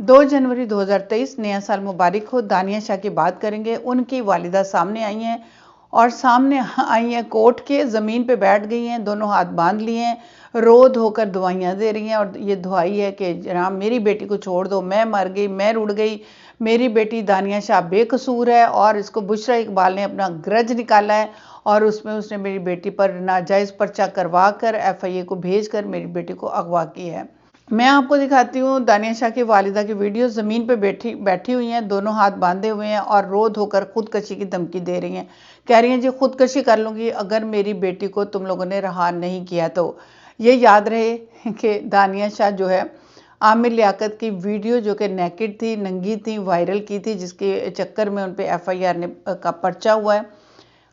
2 जनवरी 2023 नया साल मुबारक हो। दानिया शाह की बात करेंगे। उनकी वालिदा सामने आई हैं और सामने आई हैं कोर्ट के, ज़मीन पे बैठ गई हैं, दोनों हाथ बांध लिए हैं, रो धोकर दुआइयाँ दे रही हैं। और ये दुआई है कि जनाब मेरी बेटी को छोड़ दो, मैं मर गई, मैं रुड़ गई, मेरी बेटी दानिया शाह बेकसूर है। और इसको बुशरा इकबाल ने अपना ग्रज निकाला है और उसमें उसने मेरी बेटी पर नाजायज़ पर्चा करवा कर FIA को भेज कर मेरी बेटी को अगवा किया है। मैं आपको दिखाती हूँ दानिया शाह की वालिदा की वीडियो। ज़मीन पे बैठी हुई हैं, दोनों हाथ बांधे हुए हैं और रो धोकर खुदकशी की धमकी दे रही हैं। कह रही हैं जी खुदकशी कर लूँगी अगर मेरी बेटी को तुम लोगों ने रहा नहीं किया तो। ये याद रहे कि दानिया शाह जो है आमिर लियाकत की वीडियो जो कि नेकेड थी, नंगी थी, वायरल की थी, जिसके चक्कर में उन पर FIR का पर्चा हुआ है।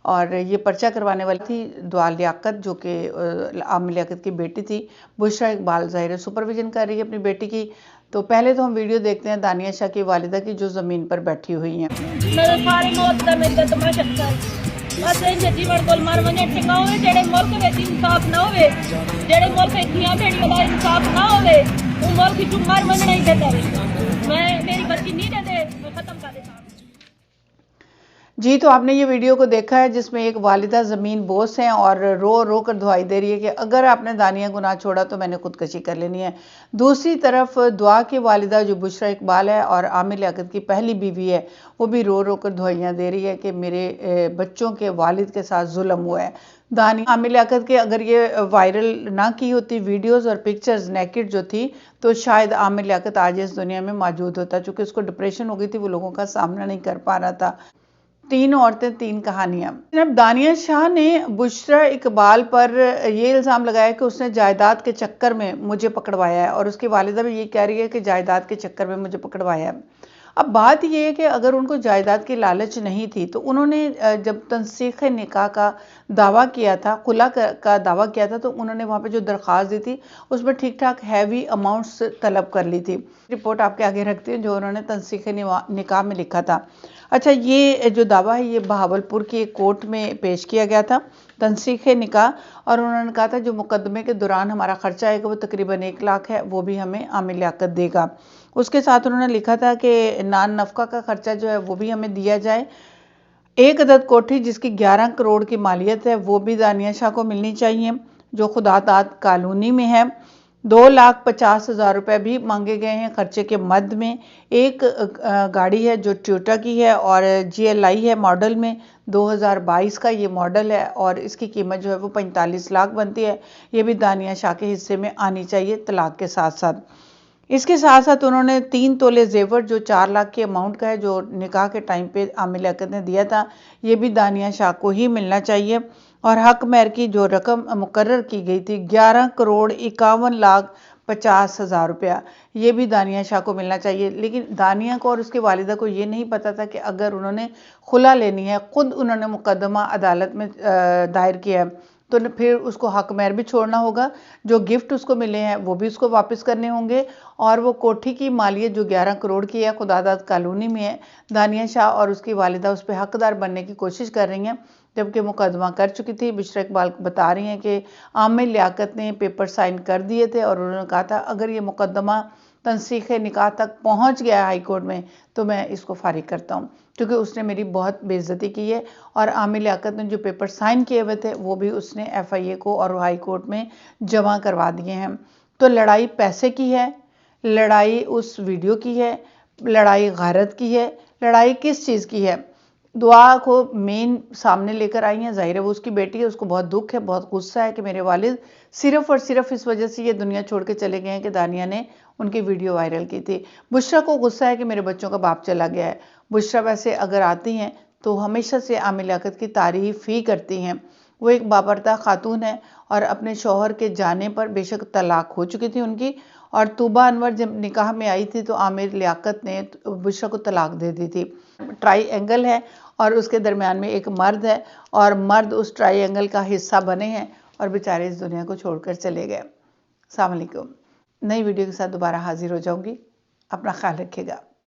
और ये पर्चा करवाने वाली थी दुआ लियाकत, जो कि आमिर लियाकत की बेटी थी। बुशरा इकबाल ज़ाहिर सुपरविजन कर रही है अपनी बेटी की। तो पहले तो हम वीडियो देखते हैं दानिया शाह की वालिदा की, जो ज़मीन पर बैठी हुई हैं। जी, तो आपने ये वीडियो को देखा है जिसमें एक वालिदा ज़मीन बोस हैं और रो रो कर दुआई दे रही है कि अगर आपने दानिया को ना छोड़ा तो मैंने खुदकशी कर लेनी है। दूसरी तरफ दुआ की वालिदा जो बुशरा इकबाल है और आमिर लियाकत की पहली बीवी है, वो भी रो रो कर दुआइयाँ दे रही है कि मेरे बच्चों के वालिद के साथ जुल्म हुआ है। दानिया आमिर लियाकत के अगर ये वायरल ना की होती वीडियोज़ और पिक्चर्स नेकेड जो थी, तो शायद आमिर लियाकत आज इस दुनिया में मौजूद होता। चूँकि उसको डिप्रेशन हो गई थी, वो लोगों का सामना नहीं कर पा रहा था। 3 औरतें 3 कहानियां। जनाब दानिया शाह ने बुशरा इकबाल पर ये इल्ज़ाम लगाया कि उसने जायदाद के चक्कर में मुझे पकड़वाया है और उसकी वालिदा भी ये कह रही है कि जायदाद के चक्कर में मुझे पकड़वाया है। अब बात ये है कि अगर उनको जायदाद की लालच नहीं थी तो उन्होंने जब तंसीख निकाह का दावा किया था, खुला का दावा किया था, तो उन्होंने वहाँ पे जो दरख्वास्त दी थी उसमें ठीक ठाक हैवी अमाउंट्स तलब कर ली थी। रिपोर्ट आपके आगे रखती हूँ जो उन्होंने तंसीख निकाह में लिखा था। अच्छा, ये जो दावा है ये बहावलपुर की एक कोर्ट में पेश किया गया था, तंसीख निकाह। और उन्होंने कहा था जो मुकदमे के दौरान हमारा खर्चा आएगा वो तकरीबन 1 लाख है, वो भी हमें आमिर लियाकत देगा। उसके साथ उन्होंने लिखा था कि नान नफ़का का खर्चा जो है वो भी हमें दिया जाए। 1 अदद कोठी जिसकी 11 करोड़ की मालियत है वो भी दानिया शाह को मिलनी चाहिए, जो खुदादाद कॉलोनी में है। 2,50,000 रुपये भी मांगे गए हैं खर्चे के मद में। एक गाड़ी है जो टोयोटा की है और GLI है मॉडल में, 2022 का ये मॉडल है और इसकी कीमत जो है वो 45 लाख बनती है। ये भी दानिया शाह के हिस्से में आनी चाहिए तलाक के साथ साथ। इसके साथ साथ उन्होंने 3 तोले जेवर जो 4 लाख के अमाउंट का है, जो निकाह के टाइम पे आमिर लियाकत ने दिया था, ये भी दानिया शाह को ही मिलना चाहिए। और हक महर की जो रकम मुकर्रर की गई थी 11,51,50,000 रुपया, ये भी दानिया शाह को मिलना चाहिए। लेकिन दानिया को और उसकी वालिदा को ये नहीं पता था कि अगर उन्होंने खुला लेनी है, खुद उन्होंने मुकदमा अदालत में दायर किया है, तो फिर उसको हक महर भी छोड़ना होगा, जो गिफ्ट उसको मिले हैं वो भी उसको वापस करने होंगे। और वो कोठी की मालियत जो 11 करोड़ की है खुदादाद कॉलोनी में है, दानिया शाह और उसकी वालिदा उस पर हकदार बनने की कोशिश कर रही हैं, जबकि मुकदमा कर चुकी थी। बुशरा इकबाल बता रही हैं कि आमिर लियाकत ने पेपर साइन कर दिए थे और उन्होंने कहा था अगर ये मुकदमा तंसीख निकाह तक पहुंच गया हाई कोर्ट में तो मैं इसको फारिग करता हूं, क्योंकि उसने मेरी बहुत बेइज्जती की है। और आमिर लियाकत ने जो पेपर साइन किए हुए थे वो भी उसने FIA को और हाई कोर्ट में जमा करवा दिए हैं। तो लड़ाई पैसे की है, लड़ाई उस वीडियो की है, लड़ाई गैरत की है, लड़ाई किस चीज़ की है? दुआ को मेन सामने लेकर आई हैं। ज़ाहिर है वो उसकी बेटी है, उसको बहुत दुख है, बहुत गुस्सा है कि मेरे वालिद सिर्फ़ और सिर्फ इस वजह से ये दुनिया छोड़ के चले गए हैं कि दानिया ने उनकी वीडियो वायरल की थी। बुशरा को गुस्सा है कि मेरे बच्चों का बाप चला गया है। बुशरा वैसे अगर आती हैं तो हमेशा से आमिर लियाकत की तारीफ़ ही करती हैं। वो एक बाबरता खातून है और अपने शौहर के जाने पर बेशक तलाक हो चुकी थी उनकी, और तूबा अनवर जब निकाह में आई थी तो आमिर लियाकत ने बुशरा को तलाक दे दी थी। ट्राई-एंगल है और उसके दरमियान में एक मर्द है और मर्द उस ट्राई-एंगल का हिस्सा बने हैं और बेचारे इस दुनिया को छोड़कर चले गए। अस्सलाम वालेकुम। नई वीडियो के साथ दोबारा हाजिर हो जाऊंगी। अपना ख्याल रखिएगा।